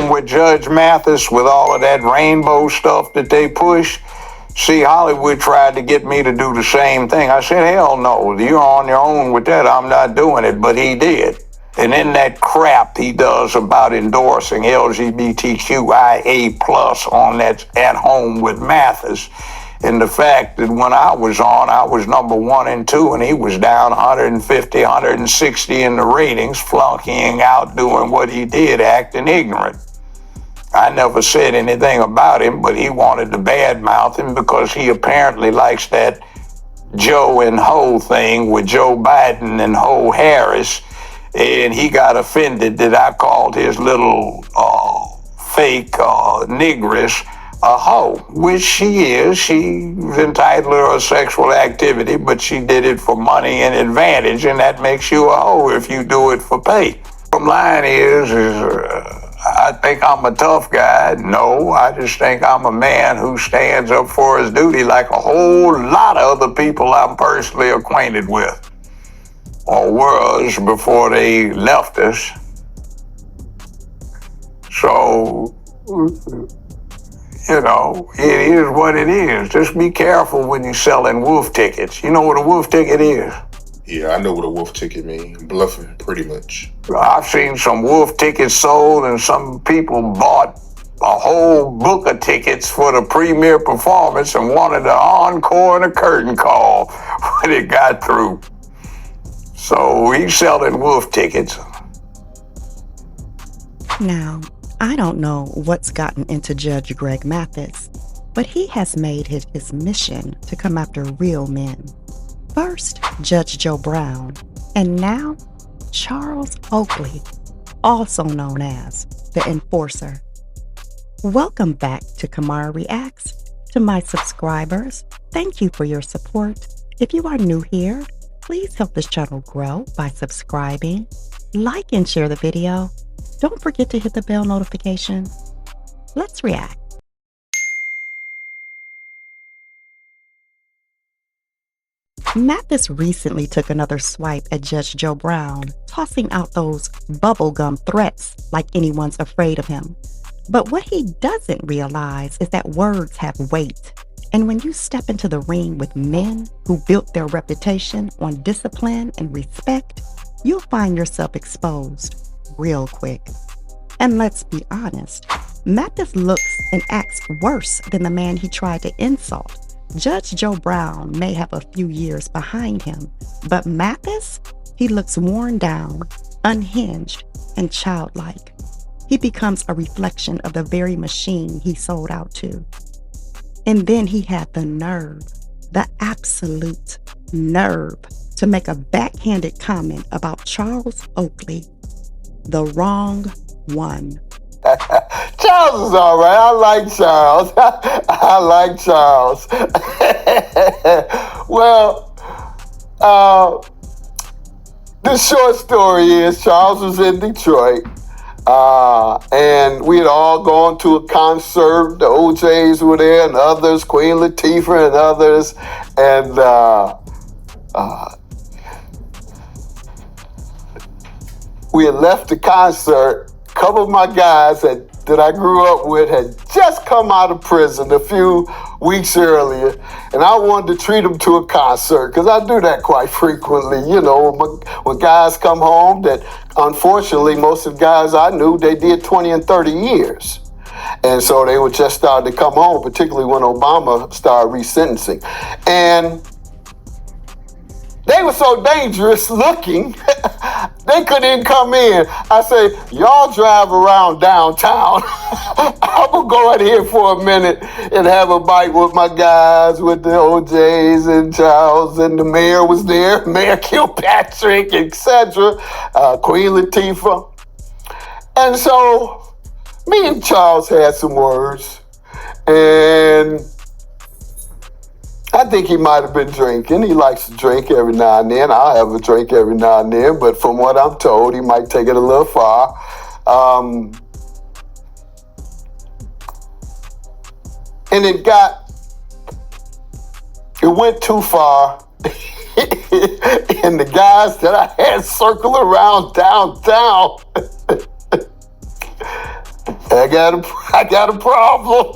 messing with Judge Mathis with all of that rainbow stuff that they push. See, Hollywood tried to get me to do the same thing. I said, hell no, you're on your own with that. I'm not doing it, but he did. And then that crap he does about endorsing LGBTQIA plus on that At Home with Matthysse. And the fact that when I was on, I was number 1 and 2, and he was down 150, 160 in the ratings, flunkying out, doing what he did, acting ignorant. I never said anything about him, but he wanted to badmouth him because he apparently likes that Joe and Ho thing with Joe Biden and Ho Harris. And he got offended that I called his little fake negress a hoe, which she is. She's entitled to her sexual activity, but she did it for money and advantage, and that makes you a hoe if you do it for pay. Bottom line is I think I'm a tough guy. No, I just think I'm a man who stands up for his duty like a whole lot of other people I'm personally acquainted with, or was before they left us. So, you know, it is what it is. Just be careful when you're selling wolf tickets. You know what a wolf ticket is? Yeah, I know what a wolf ticket means. Bluffing, pretty much. I've seen some wolf tickets sold, and some people bought a whole book of tickets for the premiere performance and wanted an encore and a curtain call when it got through. So he's selling wolf tickets. Now, I don't know what's gotten into Judge Greg Mathis, but he has made it his mission to come after real men. First, Judge Joe Brown, and now Charles Oakley, also known as the Enforcer. Welcome back to Kimara Reacts. To my subscribers, thank you for your support. If you are new here, please help this channel grow by subscribing, like and share the video. Don't forget to hit the bell notification. Let's react. Matthysse recently took another swipe at Judge Joe Brown, tossing out those bubblegum threats like anyone's afraid of him. But what he doesn't realize is that words have weight. And when you step into the ring with men who built their reputation on discipline and respect, you'll find yourself exposed real quick. And let's be honest, Matthysse looks and acts worse than the man he tried to insult. Judge Joe Brown may have a few years behind him, but Matthysse, he looks worn down, unhinged, and childlike. He becomes a reflection of the very machine he sold out to. And then he had the nerve, the absolute nerve, to make a backhanded comment about Charles Oakley, the wrong one. Charles is all right. I like Charles. I like Charles. Well, the short story is Charles was in Detroit, and we had all gone to a concert. The OJs were there and others, Queen Latifah and others, and we had left the concert. A couple of my guys that I grew up with had just come out of prison a few weeks earlier, and I wanted to treat them to a concert because I do that quite frequently. You know, when guys come home that, unfortunately, most of the guys I knew, they did 20 and 30 years. And so they were just starting to come home, particularly when Obama started resentencing. And they were so dangerous looking, they couldn't even come in. I say, y'all drive around downtown. I'm going to go out here for a minute and have a bite with my guys, with the OJs and Charles, and the mayor was there, Mayor Kilpatrick, etc., Queen Latifah. And so me and Charles had some words, and I think he might have been drinking. He likes to drink every now and then. I'll have a drink every now and then, but from what I'm told, he might take it a little far. And it went too far. And the guys that I had circle around downtown, I got a problem.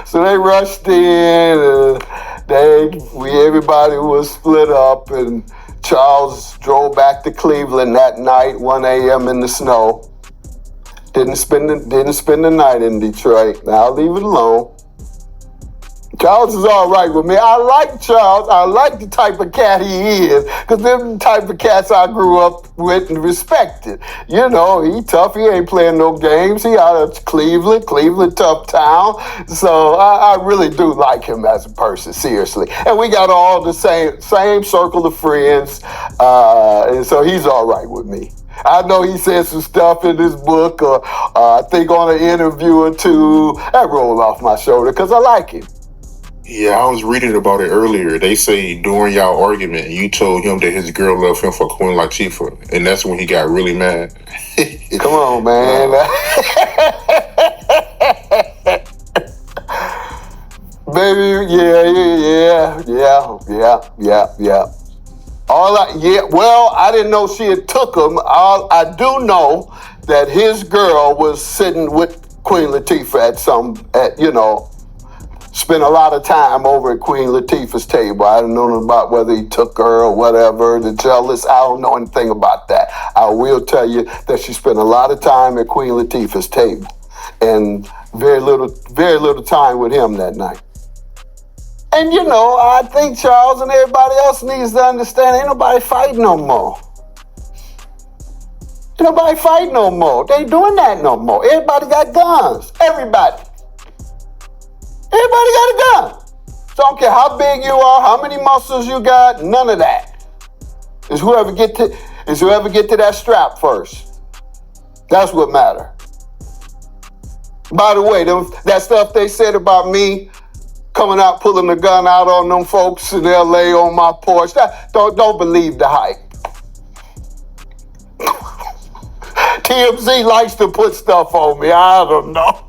So they rushed in. Everybody was split up, and Charles drove back to Cleveland that night, 1 a.m. in the snow. Didn't spend the night in Detroit. Now I'll leave it alone. Charles is all right with me. I like Charles. I like the type of cat he is, because they're the type of cats I grew up with and respected. You know, he tough. He ain't playing no games. He out of Cleveland, tough town. So I really do like him as a person, seriously. And we got all the same circle of friends, and so he's all right with me. I know he said some stuff in his book, or I think on an interview or two. That rolled off my shoulder because I like him. Yeah, I was reading about it earlier. They say during y'all argument, you told him that his girl left him for Queen Latifah, and that's when he got really mad. Come on, man. Baby, yeah. I didn't know she had took him. I do know that his girl was sitting with Queen Latifah spent a lot of time over at Queen Latifah's table. I don't know about whether he took her or whatever, the jealous. I don't know anything about that. I will tell you that she spent a lot of time at Queen Latifah's table, and very little time with him that night. And I think Charles and everybody else needs to understand, ain't nobody fighting no more. Ain't nobody fighting no more. They ain't doing that no more. Everybody got guns. Everybody got a gun. So I don't care how big you are, how many muscles you got, none of that. It's whoever get to that strap first. That's what matters. By the way, that stuff they said about me coming out, pulling the gun out on them folks in LA on my porch, don't believe the hype. TMZ likes to put stuff on me. I don't know.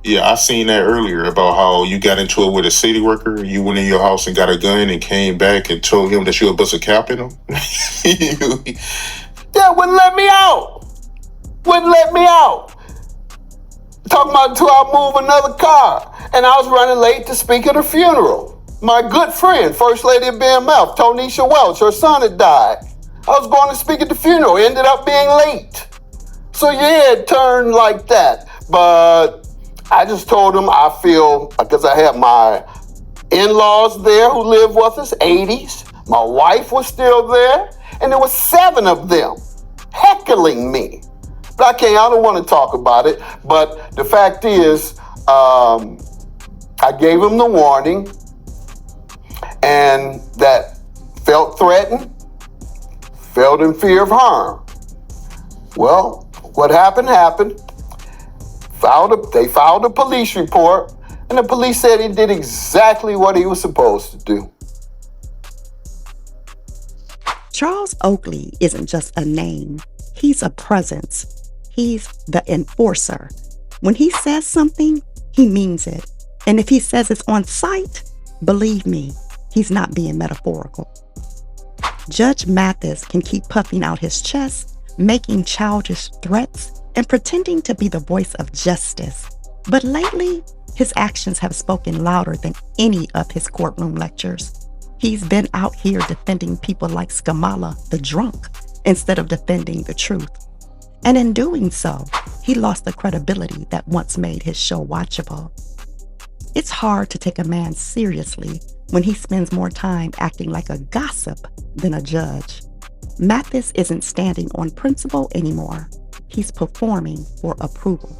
Yeah, I seen that earlier about how you got into it with a city worker. You went in your house and got a gun and came back and told him that you would bust a cap in him. Yeah, wouldn't let me out. Talking about until I move another car. And I was running late to speak at her funeral. My good friend, First Lady of BMF, Tonisha Welch, her son had died. I was going to speak at the funeral, ended up being late. So yeah, it turned like that. But I just told him I feel, because I had my in-laws there who lived with us, 80s. My wife was still there, and there were 7 of them heckling me. But I don't want to talk about it. But the fact is, I gave him the warning, and that felt threatened, felt in fear of harm. Well, what happened. They filed a police report, and the police said he did exactly what he was supposed to do. Charles Oakley isn't just a name. He's a presence. He's the enforcer. When he says something, he means it. And if he says it's on sight, believe me, he's not being metaphorical. Judge Mathis can keep puffing out his chest, making childish threats, and pretending to be the voice of justice. But lately, his actions have spoken louder than any of his courtroom lectures. He's been out here defending people like Skamala, the drunk, instead of defending the truth. And in doing so, he lost the credibility that once made his show watchable. It's hard to take a man seriously when he spends more time acting like a gossip than a judge. Matthysse isn't standing on principle anymore. He's performing for approval.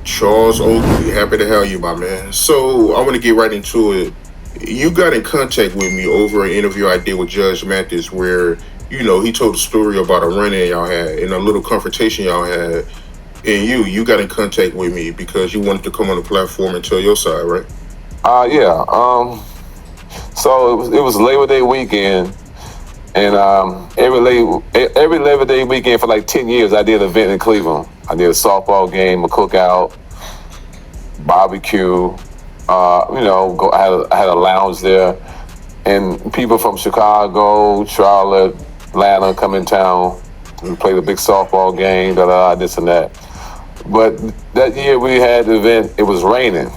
Charles Oakley, happy to have you, my man. So I want to get right into it. You got in contact with me over an interview I did with Judge Mathis where, he told a story about a run-in y'all had and a little confrontation y'all had. And you got in contact with me because you wanted to come on the platform and tell your side, right? Yeah. So it was Labor Day weekend. And every Labor Day weekend for like 10 years, I did an event in Cleveland. I did a softball game, a cookout, barbecue. I had a lounge there, and people from Chicago, Charlotte, Atlanta come in town. We played a big softball game, this and that. But that year we had the event, it was raining,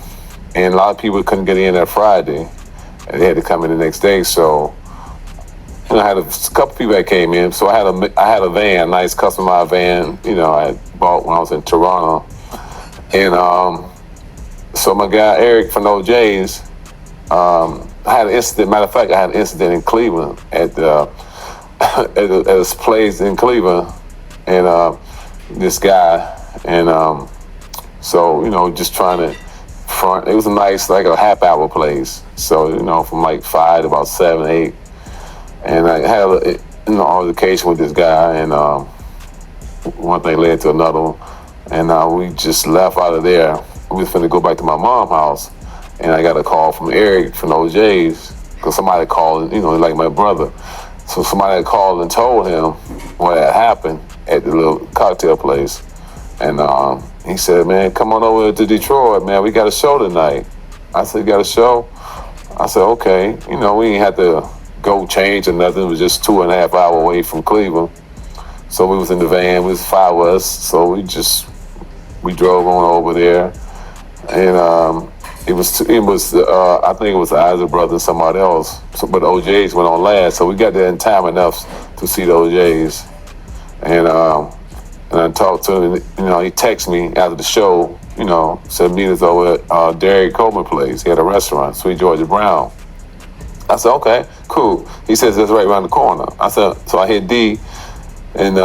and a lot of people couldn't get in that Friday, and they had to come in the next day. So I had a couple people that came in. So I had a van, nice customized van, I bought when I was in Toronto. And so my guy Eric from OJ's, I had an incident. Matter of fact, I had an incident in Cleveland at this place in Cleveland, and this guy, and so just trying to front. It was a nice, like a half-hour place. So from like 5 to about 7, 8, and I had an altercation with this guy, and one thing led to another, and we just left out of there. We was finna go back to my mom's house, and I got a call from Eric from OJ's, because somebody called, like my brother. So somebody had called and told him what had happened at the little cocktail place. And he said, man, come on over to Detroit, man. We got a show tonight. I said, you got a show? I said, okay. We ain't had to go change or nothing. It was just 2.5 hours away from Cleveland. So we was in the van. We was 5 of us. So we drove on over there. And it was I think it was the Isaac brother and somebody else. So, but the OJs went on last, so we got there in time enough to see the OJs. And I talked to him. He texted me after the show. Said meet us over at Derek Coleman place. He had a restaurant, Sweet Georgia Brown. I said, okay, cool. He says that's right around the corner. I said, so I hit D, and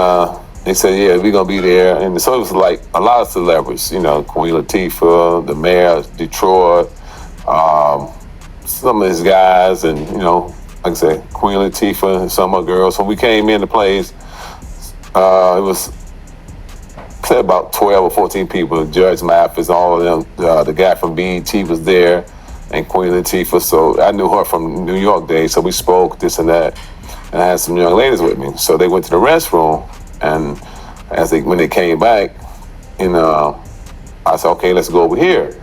they said, yeah, we're going to be there. And so it was like a lot of celebrities, Queen Latifah, the mayor of Detroit, some of his guys, and, like I said, Queen Latifah and some of the girls. So we came in the place. It was, say, about 12 or 14 people. Judge Mathis, all of them. The guy from BET was there, and Queen Latifah. So I knew her from New York days. So we spoke, this and that. And I had some young ladies with me. So they went to the restroom. And when they came back, I said, okay, let's go over here.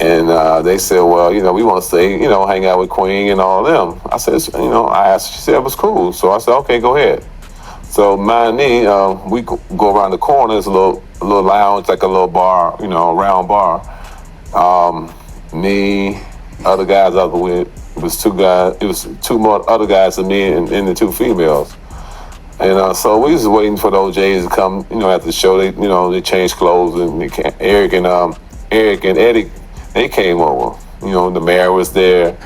And they said, well, we want to stay, hang out with Queen and all of them. I said, I asked, she said it was cool. So I said, okay, go ahead. So me, we go around the corner. There's a little lounge, like a little bar, a round bar. Me, other guys I was with, it was 2 guys. It was 2 more other guys than me and the 2 females. And so we was waiting for the OJs to come, after the show. They changed clothes, and Eric and Eddie, they came over. The mayor was there.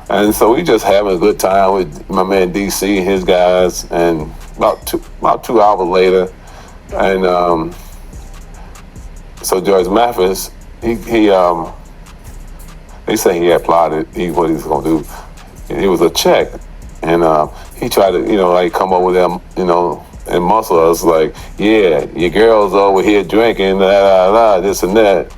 And so we just having a good time with my man DC and his guys. And about 2 hours later, and so George Mathis, he they say he had plotted what he was gonna do. It was a check, and he tried to come over there, and muscle us like, yeah, your girl's over here drinking, this and that.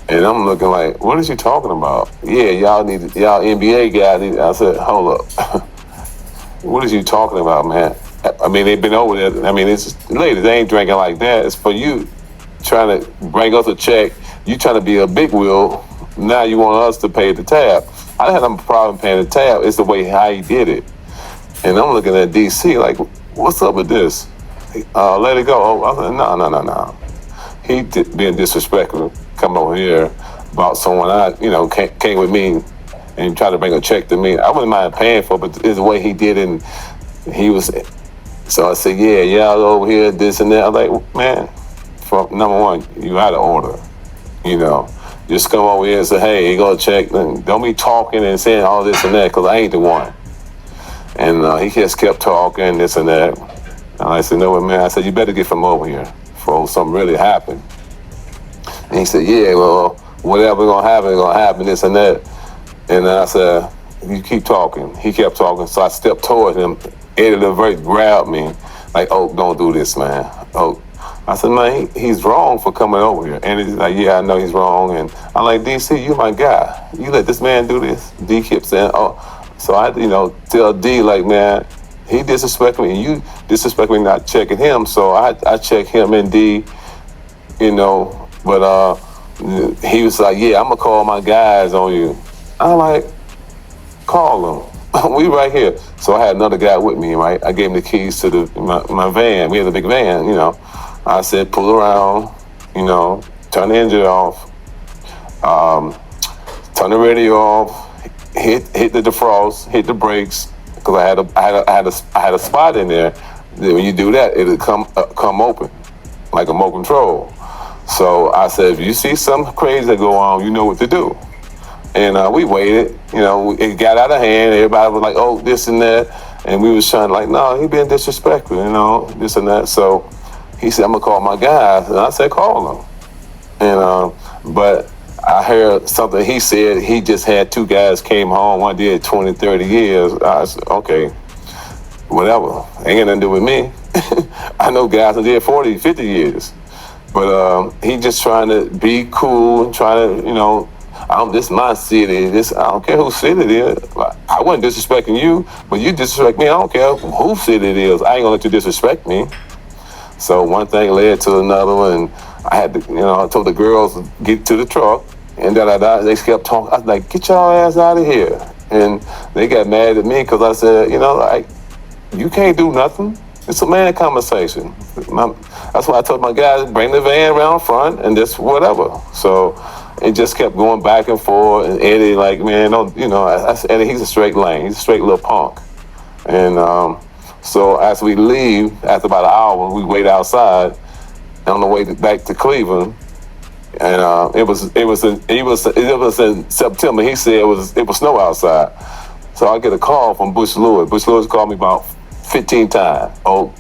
And I'm looking like, what is you talking about? Yeah, y'all NBA guys. I said, hold up. What is you talking about, man? I mean, they've been over there. I mean, ladies, they ain't drinking like that. It's for you trying to bring us a check. You trying to be a big wheel. Now you want us to pay the tab. I didn't have no problem paying the tab. It's the way how he did it. And I'm looking at DC like, what's up with this? Let it go. I said, no. He being disrespectful, coming over here about someone came with me and tried to bring a check to me. I wouldn't mind paying for it, but it's the way he did it. And he was, so I said, yeah, y'all over here, this and that. I'm like, man, for number one, you out of order. Just come over here and say, hey, you go check. And don't be talking and saying all this and that, because I ain't the one. And he just kept talking, this and that. And I said, no, man. I said, you better get from over here before something really happened. And he said, yeah, well, whatever gonna happen, this and that. And I said, you keep talking. He kept talking, so I stepped toward him. Eddie LeVert grabbed me, like, oh, don't do this, man. Oh, I said, man, he's wrong for coming over here. And he's like, yeah, I know he's wrong. And I'm like, DC, you my guy. You let this man do this? D kept saying, oh. So I had to, tell D, like, man, he disrespected me, and you disrespect me not checking him. So I checked him and D, but he was like, yeah, I'm gonna call my guys on you. I'm like, call them. we right here. So I had another guy with me, right? I gave him the keys to my van. We had a big van, you know. I said, pull around, you know, turn the engine off, turn the radio off, hit the defrost, hit the brakes, because I had a spot in there. Then when you do that, it'll come open, like a remote control. So I said, if you see something crazy that go on, you know what to do. And we waited, you know, it got out of hand. Everybody was like, oh, this and that. And we was trying like, no, he been disrespectful, you know, this and that. So he said, I'm gonna call my guys. And I said, call them. And, but I heard something he said, he just had 2 guys came home, one did 20, 30 years. I said, okay, whatever, ain't got nothing to do with me. I know guys that did 40, 50 years. But he just trying to be cool and trying to, you know, this is my city. I don't care whose city it is. I wasn't disrespecting you, but you disrespect me. I don't care whose city it is. I ain't gonna let you disrespect me. So one thing led to another, and I had to, you know, I told the girls to get to the truck, and they kept talking. I was like, get y'all ass out of here. And they got mad at me because I said, you know, like, you can't do nothing. It's a man conversation. That's why I told my guys, bring the van around front and just whatever. So it just kept going back and forth. And Eddie, like, man, don't, you know, I said, Eddie, he's a straight lane. He's a straight little punk. And so as we leave, after about an hour, we wait outside on the way back to Cleveland. And it was in September. He said it was snow outside. So I get a call from Bush Lewis. Bush Lewis called me about 15 times. Oh,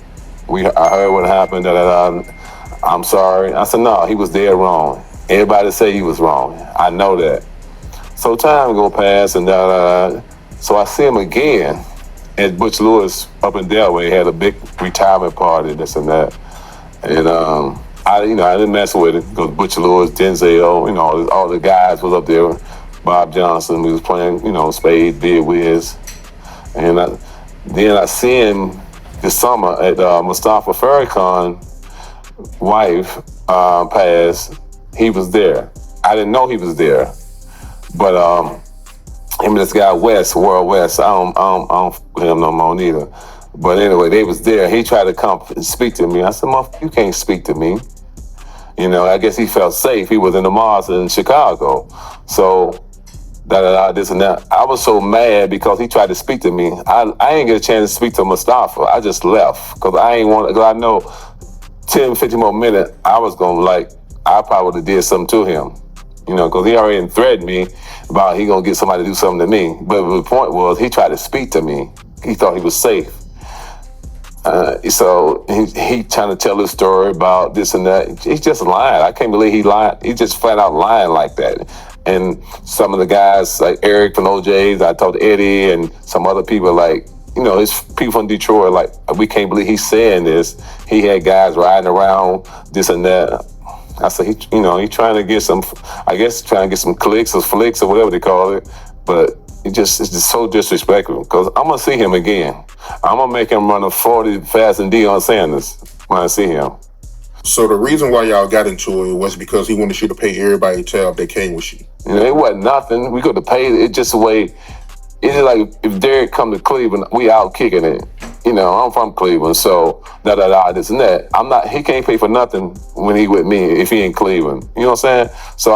I heard what happened. I'm sorry. I said, no, he was dead wrong. Everybody say he was wrong. I know that. So time go past, and so I see him again at Butch Lewis up in Delaware. He had a big retirement party, this and that. And I didn't mess with it because Butch Lewis, Denzel, you know, all the guys was up there. Bob Johnson, we was playing, you know, Spade, Bid Wiz. And then I see him this summer at Mustafa Farrakhan's wife passed. He was there. I didn't know he was there, but him and this guy West, World West, I don't with him no more neither. But anyway, they was there. He tried to come and speak to me. I said, you can't speak to me. You know, I guess he felt safe. He was in the Mars in Chicago. So this and that. I was so mad because he tried to speak to me. I ain't get a chance to speak to Mustafa. I just left because I know 10, 15 more minutes, I was going to I probably would have did something to him. You know, because he already threatened me about he going to get somebody to do something to me. But the point was, he tried to speak to me. He thought he was safe. So he trying to tell his story about this and that. He's just lying. I can't believe he lied. He just flat out lying like that. And some of the guys, like Eric from OJ's, I talked to Eddie and some other people, like, you know, it's people from Detroit, like, we can't believe he's saying this. He had guys riding around, this and that. I said, he trying to get some, I guess, trying to get some clicks or flicks or whatever they call it. But it's just so disrespectful because I'm going to see him again. I'm going to make him run a 40 fast than Deion Sanders when I see him. So the reason why y'all got into it was because he wanted you to pay everybody tab that came with you. You know, it wasn't nothing. We could have paid it just the way. It's like if Derek come to Cleveland, we out kicking it. You know, I'm from Cleveland, so this and that. He can't pay for nothing when he with me if he in Cleveland. You know what I'm saying? So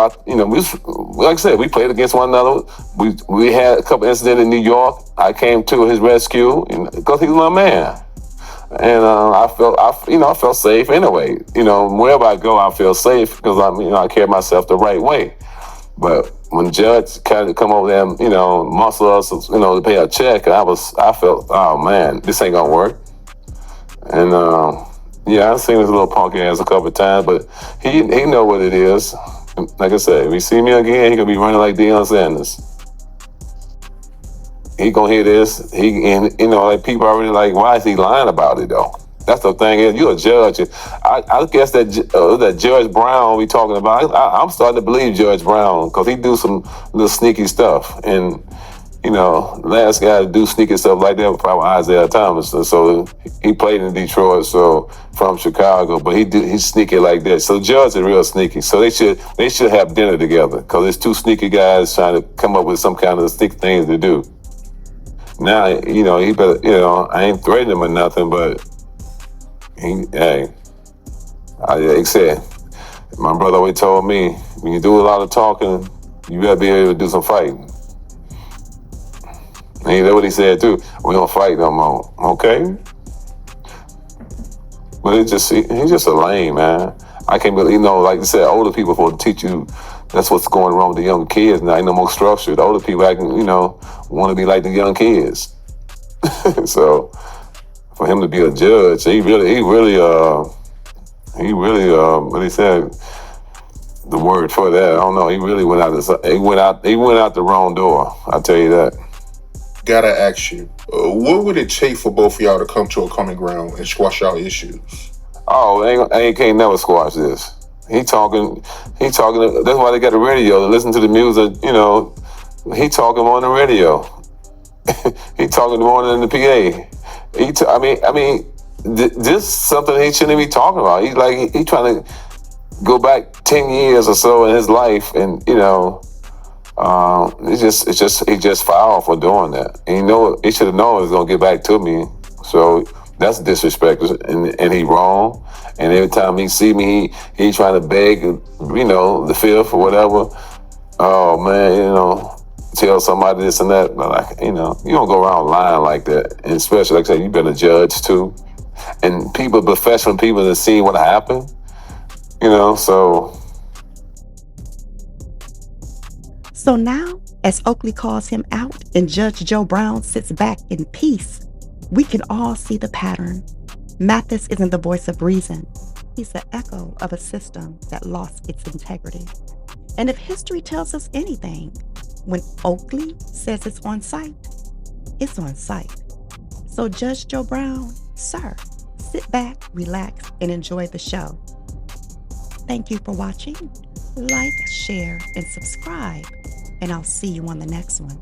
like I said, we played against one another. We had a couple incidents in New York. I came to his rescue because he was my man. And I felt safe anyway. You know, wherever I go, I feel safe because I carry myself the right way. But when Judge kind of come over there and, muscle us, to pay a check, I felt, oh man, this ain't gonna work. And I've seen this little punk ass a couple of times, but he know what it is. Like I said, if he see me again, he gonna be running like Deion Sanders. He gonna hear this. Like people already like, why is he lying about it though? That's the thing is, you're a judge. I guess that Judge Brown we talking about, I'm starting to believe Judge Brown because he do some little sneaky stuff. And, last guy to do sneaky stuff like that was probably Isaiah Thomas. And so he played in Detroit, so from Chicago, but he's sneaky like that. So Judge is real sneaky. So they should have dinner together because it's two sneaky guys trying to come up with some kind of sneaky things to do. Now, he better, I ain't threatening him or nothing, but hey, like I said, my brother always told me, when you do a lot of talking, you gotta be able to do some fighting. And that's what he said too. We don't fight no more, okay? But he's just a lame, man. I can't believe, like you said, older people supposed to teach you. That's what's going wrong with the young kids now. Ain't no more structure. The older people acting, want to be like the young kids. So for him to be a judge, he really, what he said, the word for that, I don't know. He really went out the wrong door. I'll tell you that. Gotta ask you, what would it take for both of y'all to come to a common ground and squash y'all issues? Oh, can't never squash this. He talking. That's why they got the radio to listen to the music. He talking on the radio. He talking more than the PA. This is something he shouldn't be talking about. He's like he trying to go back 10 years or so in his life, and it's just foul for doing that. And he should have known it was gonna get back to me. So that's disrespect, and he wrong. And every time he see me, he trying to beg, the fifth or whatever. Oh man, tell somebody this and that. But you don't go around lying like that. And especially, like I said, you've been a judge too, and professional people that see what happened. So. So now, as Oakley calls him out and Judge Joe Brown sits back in peace, we can all see the pattern. Mathis isn't the voice of reason. He's the echo of a system that lost its integrity. And if history tells us anything, when Oakley says it's on site, it's on site. So Judge Joe Brown, sir, sit back, relax, and enjoy the show. Thank you for watching. Like, share, and subscribe. And I'll see you on the next one.